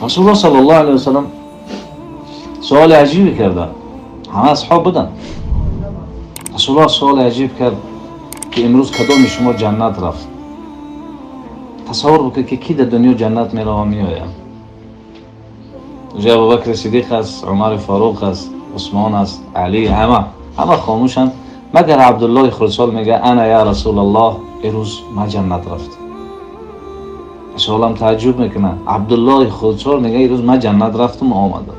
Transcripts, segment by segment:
رسول الله صلی الله علیه و سلم سوال عجیبی کردن. همه اصحاب بودن. رسول الله سوال عجیب کرد که امروز کدام شما جنت رفت؟ تصور بکنید که کی در دنیا جنت میره و میآید. اونجا ابوبکر صدیق است، عمر فاروق است، عثمان است، علی، همه خاموشند مگر عبدالله خرسال میگه انا یا رسول الله امروز ما جنت رفت. رسول الله تعجب میکنه. عبدالله خرسال میگه امروز ما جنت رفتم و آمدم.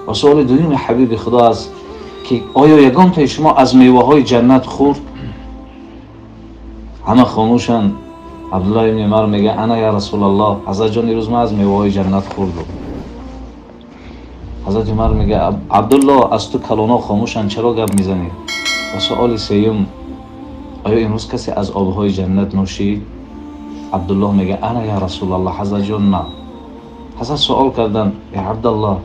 و سوال دوم حبیب خدا است که آیا یگان تا شما از میوه های جنت خورد؟ همه خاموشند. عبدالله ابن عمر میگه انا یا رسول الله حضرت جان امروز ما از میوه های جنت خوردم. حضرت عمر میگه عبدالله از تو کلانا خاموشند چرا گپ میزنی؟ و سوال سوم آیا امروز کسی از آبهای جنت نوشید؟ عبدالله میگه انا یا رسول الله حضرت جان نه. حضرت سوال کردن یا عبدالله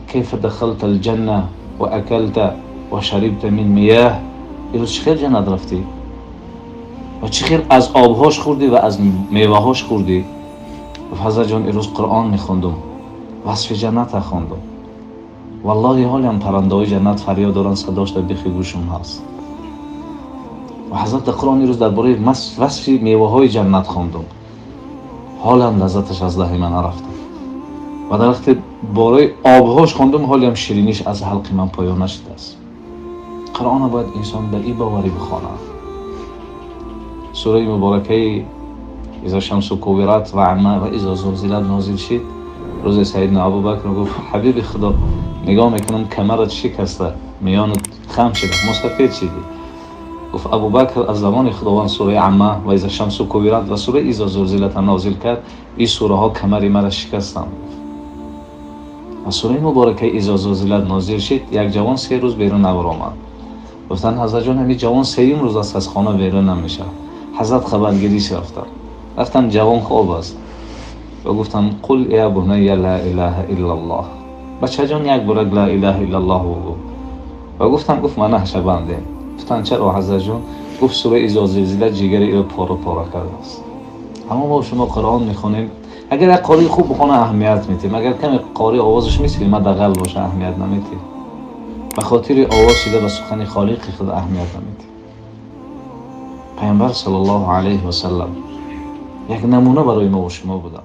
کیف دخلت الجنه و اکلت و شربت من میاه؟ امروز چه خیل جنت رفتی؟ و چه خیل از آبهاش خوردی و از میوهاش خوردی؟ و حضرت جان امروز قرآن میخوندم، وصف جنت خوندم. والله حالی هم پرنده های جنت فریاد دارن، صداش در بیخ گوشم هست. و حضرت در قرآن روز درباره وصف میوه های جنت خوندم، حالا هم لذتش از دهن من نرفته. و در وقت باره آبهاش خوندم حالی هم شیرینیش از حلق من پایان نشده است. قرآن باید انسان به این باوری بخواند. سوره مبارکه اذا شمس کورت و عمه و اذا زلزلت نازل شد، روز سیدنا ابوبکر گفت حبیب خدا نگاه میکنم کمرت شکسته، میانت خم شده، مستفید شدی. گفت ابوبکر از زمان خداوند سوره عمه و اذا شمس کورت و سوره اذا زلزلت نازل کرد، این سوره ها کمر مرا شکستند. و سوره مبارکه اذا زلزلت نازل شد، یک جوان 3 روز بیرون نبرآمد. گفتن حضرت جان همین جوان 3 روز است از خانه بیرون نمیشه. حضرت خبرگیری رفتن جوان خواب است و گفتم قل یا بنی لا اله الا الله. بچه جان یک برگ لا اله الا الله بگو. و گفت من نهشه بنده. گفتن چرا حضرت جان؟ گفت سوره اذا زلزلت جگر او پاره کرده است. اما ما شما قرآن میخونیم، اگر یک قاری خوب بخونه اهمیت میتیم، اگر کمی قاری آوازش میسیم مدغل باشه اهمیت نمیتیم. به خاطر آواز شده به سخن خالق خود اهمیت نمیتیم. پیامبر صلی الله علیه و سلم یک نمونه برای ما و شما بودن.